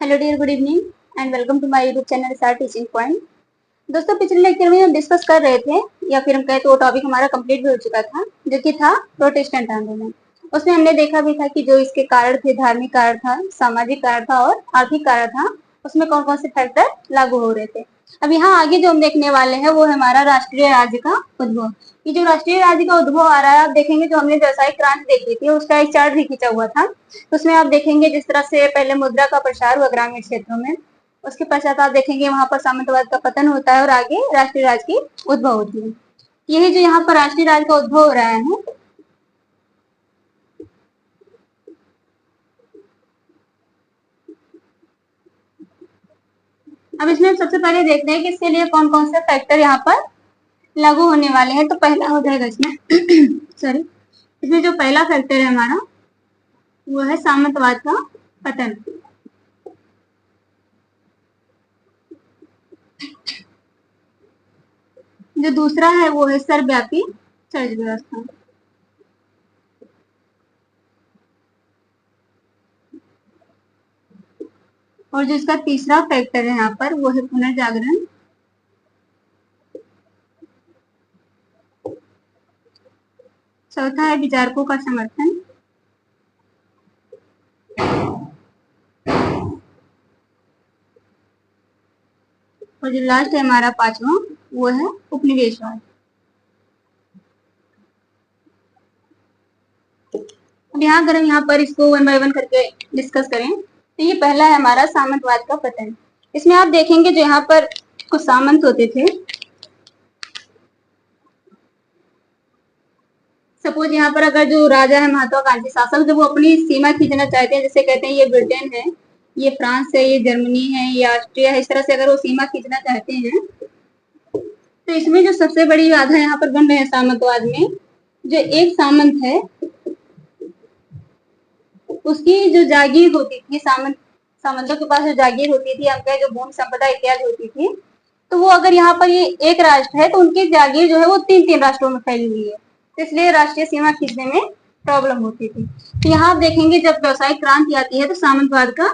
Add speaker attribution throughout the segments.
Speaker 1: Hello dear, good evening and welcome to my YouTube channel star teaching point. दोस्तों, पिछले lecture में हम discuss कर रहे थे या फिर हम कहें तो वो टॉपिक हमारा कंप्लीट भी हो चुका था, जो कि था प्रोटेस्टेंट आंदोलन। उसमें हमने देखा भी था कि जो इसके कारण थे, धार्मिक कारण था, सामाजिक कारण था और आर्थिक कारण था, उसमें कौन कौन से फैक्टर लागू हो रहे थे। अब यहाँ आगे जो हम देखने वाले हैं वो है हमारा राष्ट्रीय राज्य का उद्भव। ये जो राष्ट्रीय राज्य का उद्भव आ रहा है, आप देखेंगे जो हमने व्यावसायिक क्रांति देखी थी उसका एक चार्ट भी खींचा हुआ था। तो उसमें आप देखेंगे जिस तरह से पहले मुद्रा का प्रसार हुआ ग्रामीण क्षेत्रों में, उसके पश्चात आप देखेंगे वहां पर सामंतवाद का पतन होता है और आगे राष्ट्रीय राज्य की उद्भव होती है। यही जो यहाँ पर राष्ट्रीय राज्य का उद्भव हो रहा है, अब इसमें हम सबसे पहले देखते हैं कि इसके लिए कौन कौन से फैक्टर यहाँ पर लागू होने वाले हैं। तो पहला हो जाएगा इसमें सॉरी, इसमें जो पहला फैक्टर है हमारा वो है सामंतवाद का पतन। जो दूसरा है वो है सर्वव्यापी चर्च व्यवस्था। और जो इसका तीसरा फैक्टर है यहाँ पर वो है पुनर्जागरण। चौथा है विचारकों का समर्थन। और जो लास्ट है हमारा पांचवा वो है उपनिवेशवाद। अब यहाँ अगर हम यहाँ पर इसको वन बाय वन करके डिस्कस करें तो ये पहला है हमारा सामंतवाद का पतन। इसमें आप देखेंगे जो यहाँ पर कुछ सामंत होते थे, सपोज यहाँ पर अगर जो राजा है, महत्वाकांक्षी शासक, जब वो अपनी सीमा खींचना चाहते हैं, जैसे कहते हैं ये ब्रिटेन है, ये फ्रांस है, ये जर्मनी है, ये ऑस्ट्रिया है, इस तरह से अगर वो सीमा खींचना चाहते हैं तो इसमें जो सबसे बड़ी बाधा यहाँ पर बन रहे हैं सामंतवाद में, जो एक सामंत है उसकी जो जागीर होती थी, सामंतों के पास जो जागीर होती थी, हमको जो भूमि संपदा इत्यादि होती थी, तो वो अगर यहाँ पर ये एक राष्ट्र है तो उनकी जागीर जो है वो तीन तीन राष्ट्रों में फैली हुई है, तो इसलिए राष्ट्रीय सीमा खींचने में प्रॉब्लम होती थी। तो यहाँ आप देखेंगे जब व्यावसायिक क्रांति आती है तो सामंतवाद का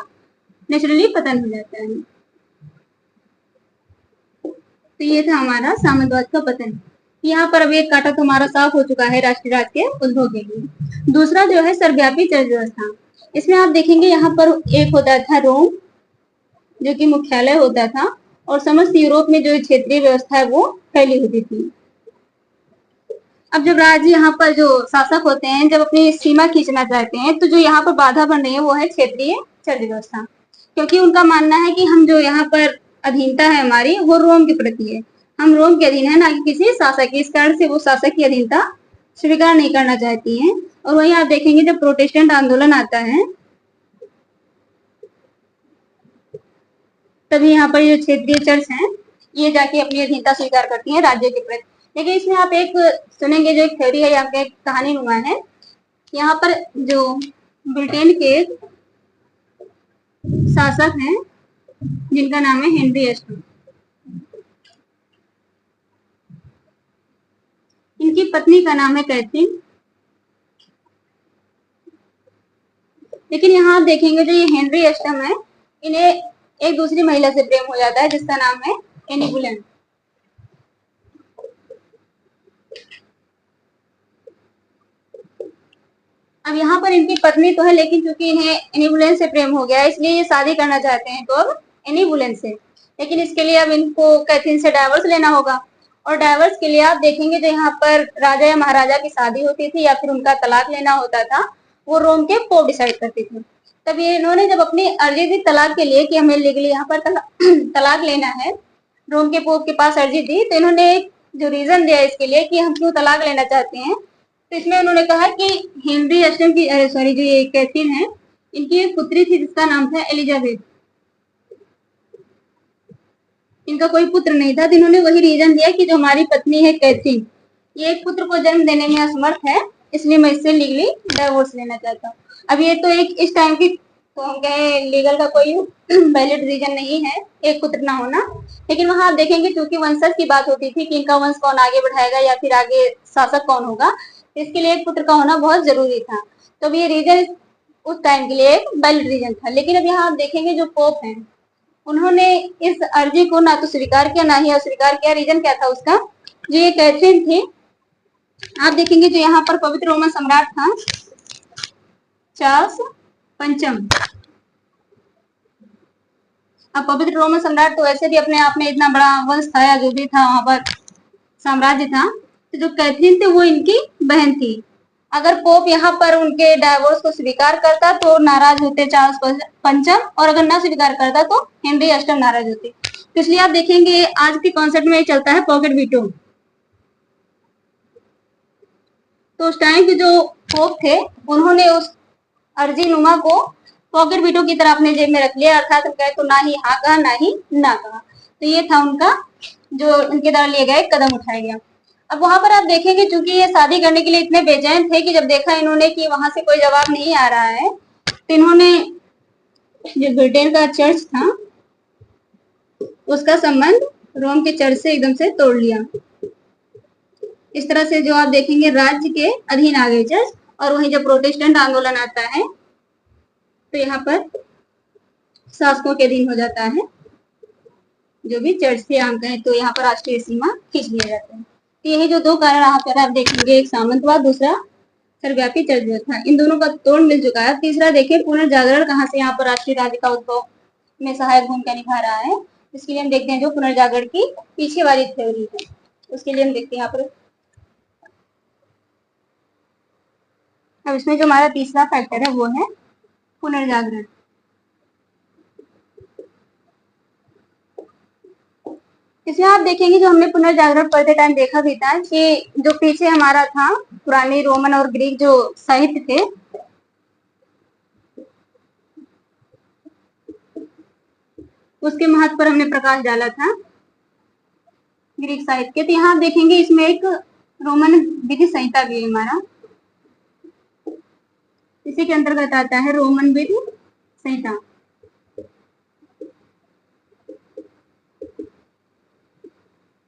Speaker 1: नेचुरली पतन हो जाता है। तो ये था हमारा सामंतवाद का पतन। यहाँ पर अब एक कांटा तो हमारा साफ हो चुका है राष्ट्रीय राज्य के उद्भव के लिए। दूसरा जो है सर्वव्यापी चर्च व्यवस्था। इसमें आप देखेंगे यहाँ पर एक होता था रोम, जो कि मुख्यालय होता था, और समस्त यूरोप में जो क्षेत्रीय व्यवस्था है वो फैली होती थी। अब जब राज्य यहाँ पर जो शासक होते हैं जब अपनी सीमा खींचना चाहते हैं तो जो यहाँ पर बाधा बन रही है वो है क्षेत्रीय चर्च व्यवस्था, क्योंकि उनका मानना है कि हम जो यहाँ पर अधीनता है हमारी वो रोम के प्रति है, हम रोम के अधीन है ना कि किसी शासक की। इस कारण से वो शासक की अधीनता स्वीकार नहीं करना चाहती हैं। और वहीं आप देखेंगे जब प्रोटेस्टेंट आंदोलन आता है तभी यहाँ पर जो क्षेत्रीय चर्च है ये जाके अपनी अधीनता स्वीकार करती है राज्य के प्रति। लेकिन इसमें आप एक सुनेंगे जो एक थ्योरी है, यहाँ पे एक कहानी नुमा है। यहाँ पर जो ब्रिटेन के शासक हैं जिनका नाम है हेनरी एस्टन, इनकी पत्नी का नाम है कैथरीन। लेकिन यहाँ आप देखेंगे जो ये हेनरी एस्टम है इन्हें एक दूसरी महिला से प्रेम हो जाता है जिसका नाम है एनी बुलेन। अब यहाँ पर इनकी पत्नी तो है लेकिन चूंकि इन्हें एनी बुलेन से प्रेम हो गया है इसलिए ये शादी करना चाहते हैं तो अब एनी बुलेन से। लेकिन इसके लिए अब इनको कैथरीन से डाइवर्स लेना होगा, और डाइवर्स के लिए आप देखेंगे जो यहाँ पर राजा या महाराजा की शादी होती थी या फिर उनका तलाक लेना होता था वो रोम के पोप डिसाइड करते थे। तब ये इन्होंने जब अपनी अर्जी दी तलाक के लिए कि हमें लीगली यहाँ पर तलाक लेना है, रोम के पोप के पास अर्जी दी, तो इन्होंने एक जो रीजन दिया इसके लिए कि हम क्यों तलाक लेना चाहते हैं, तो इसमें उन्होंने कहा कि हेनरी एस्टम की सॉरी जो ये कैथरीन है इनकी एक पुत्री थी जिसका नाम था एलिजाबेथ। इनका कोई पुत्र नहीं था, तो इन्होंने वही रीजन दिया कि जो हमारी पत्नी है कैथरीन ये एक पुत्र को जन्म देने में असमर्थ है, इसलिए मैं इससे लीगली डाइवोर्स लेना चाहता हूँ। अब ये तो एक इस टाइम की तो हम कहें लीगल का कोई वैलिड रीजन नहीं है एक पुत्र ना होना, लेकिन वहां आप देखेंगे क्योंकि वंशज की बात होती थी कि इनका वंश कौन आगे बढ़ाएगा या फिर आगे शासक कौन होगा, इसके लिए एक पुत्र का होना बहुत जरूरी था। तो अब ये रीजन उस टाइम के लिए एक वैलिड रीजन था। लेकिन अब यहाँ आप देखेंगे जो पोप हैं उन्होंने इस अर्जी को ना तो स्वीकार किया ना ही अस्वीकार किया। रीजन क्या था उसका? जो ये कैथरीन थी, आप देखेंगे जो यहाँ पर पवित्र रोमन सम्राट था चार्ल्स पंचम। अब पवित्र रोमन सम्राट तो वैसे भी अपने आप में इतना बड़ा वंश था या जो भी था वहां पर साम्राज्य था, तो जो कैथरीन थी वो इनकी बहन थी। अगर पोप यहाँ पर उनके डाइवोर्स को स्वीकार करता तो नाराज होते चार्ल्स पंचम, और अगर ना स्वीकार करता तो हेनरी अष्टम नाराज होते। तो इसलिए आप देखेंगे आज के कॉन्सेप्ट में चलता है पॉकेट वीटो। तो उस टाइम के जो पोप थे उन्होंने उस अर्जी नुमा को पॉकेट वीटो की तरह अपने जेब में रख लिया, अर्थात कहे तो ना ही हाँ कहा ना ही ना कहा। तो ये था उनका जो उनके द्वारा लिए गए कदम उठाया गया। अब वहां पर आप देखेंगे चूंकि ये शादी करने के लिए इतने बेचैन थे कि जब देखा इन्होंने कि वहां से कोई जवाब नहीं आ रहा है तो इन्होंने जो ब्रिटेन का चर्च था उसका संबंध रोम के चर्च से एकदम से तोड़ लिया। इस तरह से जो आप देखेंगे राज्य के अधीन आ गए चर्च, और वहीं जब प्रोटेस्टेंट आंदोलन आता है तो यहाँ पर शासकों के अधीन हो जाता है जो भी चर्च से आम कहें तो यहाँ पर राष्ट्रीय सीमा खींच लिया जाता है। तो यही जो दो कारण यहाँ पर आप देखेंगे, एक सामंतवाद, दूसरा सर्वव्यापी चर्च व्यवस्था, इन दोनों का तोड़ मिल चुका है। तीसरा देखिए पुनर्जागरण कहाँ से यहाँ पर राष्ट्रीय राज्य का उद्भव में सहायक भूमिका निभा रहा है। इसके लिए हम देखते हैं जो पुनर्जागरण की पीछे वाली थ्योरी है उसके लिए हम देखते हैं यहाँ पर। अब इसमें जो हमारा तीसरा फैक्टर है वो है पुनर्जागरण। इसमें आप देखेंगे जो हमने पुनर्जागरण पढ़ते टाइम देखा भी था कि जो पीछे हमारा था पुरानी रोमन और ग्रीक जो साहित्य थे उसके महत्व पर हमने प्रकाश डाला था ग्रीक साहित्य के। तो यहाँ आप देखेंगे इसमें एक रोमन विधि संहिता भी है हमारा, इसी के अंतर्गत आता है रोमन विधि संहिता।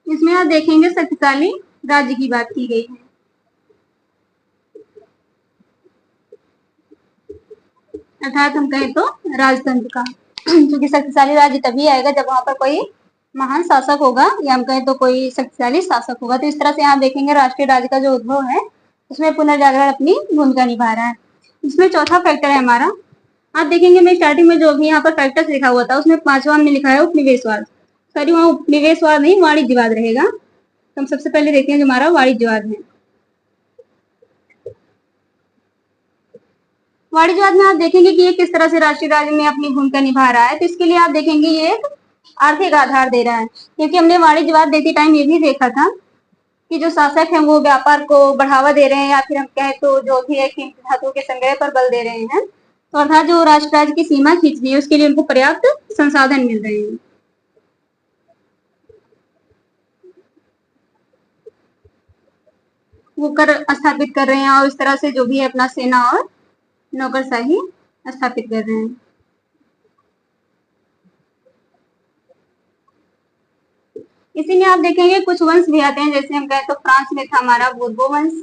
Speaker 1: इसमें आप देखेंगे शक्तिशाली राज्य की बात की गई है। अर्थात हम कहें तो राजतंत्र का, क्योंकि शक्तिशाली राज्य तभी आएगा जब वहां पर कोई महान शासक होगा या हम कहें तो कोई शक्तिशाली शासक होगा। तो इस तरह से आप देखेंगे राष्ट्रीय राज्य का जो उद्भव है उसमें पुनर्जागरण अपनी भूमिका निभा रहा है। इसमें चौथा फैक्टर है हमारा, आप देखेंगे मैं स्टार्टिंग में जो भी यहाँ पर फैक्टर्स लिखा हुआ था उसमें पांचवा हमने लिखा है उपनिवेशवाद। सॉरी वहाँ उपनिवेशवाद नहीं वाणिज्यवाद रहेगा। तो हम सबसे पहले देखते हैं जो हमारा वाणिज्यवाद है। वाणिज्यवाद में आप देखेंगे कि ये किस तरह से राष्ट्रीय राज्य में अपनी भूमिका निभा रहा है। तो इसके लिए आप देखेंगे ये एक आर्थिक आधार दे रहा है, क्योंकि हमने वाणिज्यवाद देते टाइम ये भी देखा था कि जो शासक हैं वो व्यापार को बढ़ावा दे रहे हैं या फिर हम कहें तो जो भी है कीमती धातुओं के संग्रह पर बल दे रहे हैं। तो अर्थात जो राष्ट्र राज्य की सीमा खींचनी है उसके लिए उनको पर्याप्त संसाधन मिल रहे हैं। वो कर स्थापित कर रहे हैं और इस तरह से जो भी है अपना सेना और नौकरशाही स्थापित कर रहे हैं। इसी में आप देखेंगे कुछ वंश भी आते हैं, जैसे हम कहें तो फ्रांस में था हमारा बोर्बो वंश,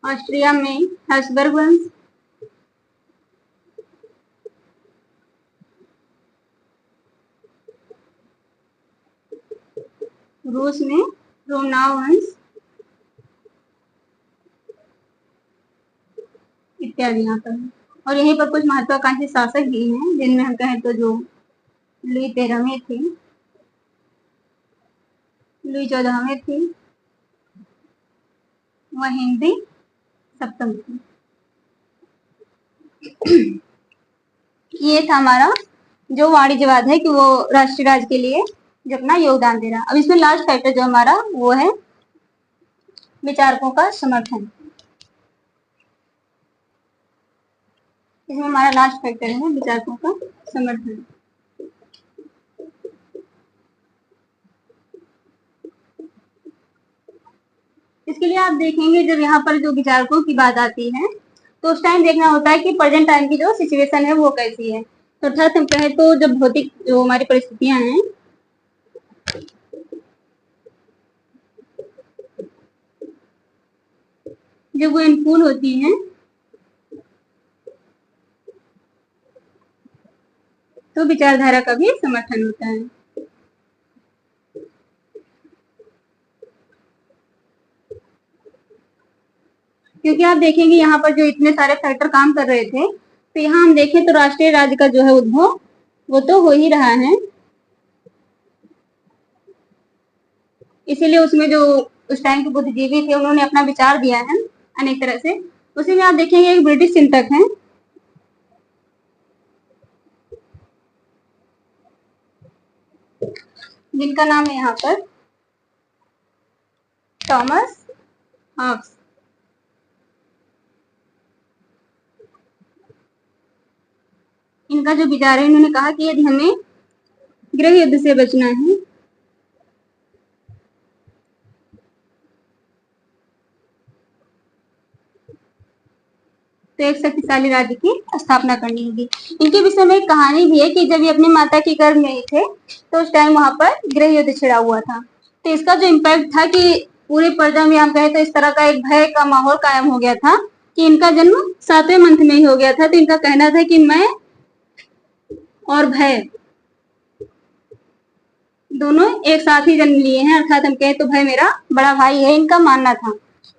Speaker 1: ऑस्ट्रिया में हैब्सबर्ग वंश, रूस में रोमनाव वंश इत्यादि यहाँ पर। और यहीं पर कुछ महत्वाकांक्षी शासक भी हैं जिनमें हम कहें तो जो लुई 13वें थे, लुई 14वें थे, वह हेनरी 7 थे। ये था हमारा जो वाणिज्यवाद है कि वो राष्ट्रीय राज्य के लिए जो अपना योगदान दे रहा। अब इसमें लास्ट फैक्टर जो हमारा वो है विचारकों का समर्थन। इसमें हमारा लास्ट फैक्टर है विचारकों का समर्थन। इसके लिए आप देखेंगे जब यहाँ पर जो विचारकों की बात आती है तो उस टाइम देखना होता है कि प्रेजेंट टाइम की जो सिचुएशन है वो कैसी है। तो अर्थात हम कहें तो जब भौतिक जो हमारी परिस्थितियां हैं जब वो इनफूल होती हैं तो विचारधारा का भी समर्थन होता है। क्योंकि आप देखेंगे यहाँ पर जो इतने सारे फैक्टर काम कर रहे थे, तो यहाँ हम देखें तो राष्ट्रीय राज्य का जो है उद्भव वो तो हो ही रहा है। इसीलिए उसमें जो उस टाइम के बुद्धिजीवी थे उन्होंने अपना विचार दिया है अनेक तरह से। उसी में आप देखेंगे एक ब्रिटिश चिंतक हैं जिनका नाम है यहाँ पर थॉमस हॉब्स। इनका जो विचार है, इन्होंने कहा कि यदि हमें गृह युद्ध से बचना है तो एक शक्तिशाली राज्य की स्थापना करनी होगी। इनके विषय में एक कहानी भी है कि जब ये अपनी माता के गर्भ में थे तो उस टाइम वहां पर गृह युद्ध छिड़ा हुआ था। तो इसका जो इम्पैक्ट था कि पूरे प्रजा में हम कहें तो इस तरह का एक भय का माहौल कायम हो गया था कि इनका जन्म 7वें मंथ में ही हो गया था। तो इनका कहना था कि मैं और भय दोनों एक साथ ही जन्म लिए हैं, अर्थात हम कहें तो भय मेरा बड़ा भाई है, इनका मानना था।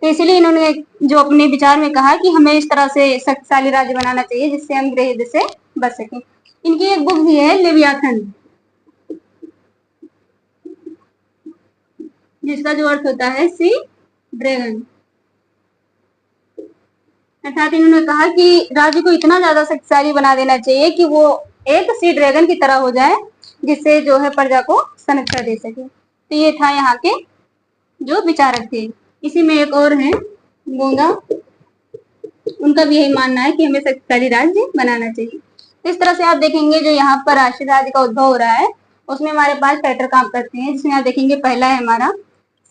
Speaker 1: तो इसलिए इन्होंने जो अपने विचार में कहा कि हमें इस तरह से शक्तिशाली राज्य बनाना चाहिए जिससे हम गृह युद्ध से बच सकें। इनकी एक बुक भी है लेवियाथन, जिसका जो अर्थ होता है सी ड्रैगन। अर्थात इन्होंने कहा कि राज्य को इतना ज्यादा शक्तिशाली बना देना चाहिए कि वो एक सी ड्रैगन की तरह हो जाए जिससे जो है प्रजा को संरक्षण दे सके। तो ये था यहाँ के जो विचारक थे। इसी में एक और है गोंगा, उनका भी यही मानना है कि हमें शक्तिशाली राज्य बनाना चाहिए। तो इस तरह से आप देखेंगे जो यहाँ पर राष्ट्रीय राज्य का उद्भव हो रहा है उसमें हमारे पास फैक्टर काम करते हैं, जिसमें आप देखेंगे पहला है हमारा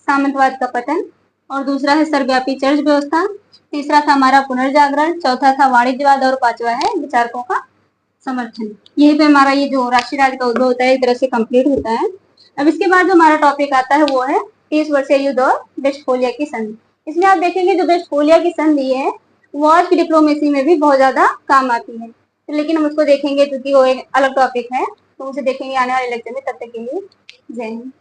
Speaker 1: सामंतवाद का पतन, और दूसरा है सर्वव्यापी चर्च व्यवस्था, तीसरा था हमारा पुनर्जागरण, चौथा था वाणिज्यवाद और पांचवा है विचारकों का समर्थन। यही पे हमारा ये जो राष्ट्रीय राज्य का उद्भव होता है एक तरह से कंप्लीट होता है। अब इसके बाद जो हमारा टॉपिक आता है वो है 30 वर्षीय युद्ध और वेस्टफोलिया की संधि। इसमें आप देखेंगे जो वेस्टफोलिया की संधि है वो आज की डिप्लोमेसी में भी बहुत ज्यादा काम आती है, लेकिन हम उसको देखेंगे क्योंकि वो एक अलग टॉपिक है, तो उसे देखेंगे आने वाले लेक्चर में। तब तक के लिए जय हिंद।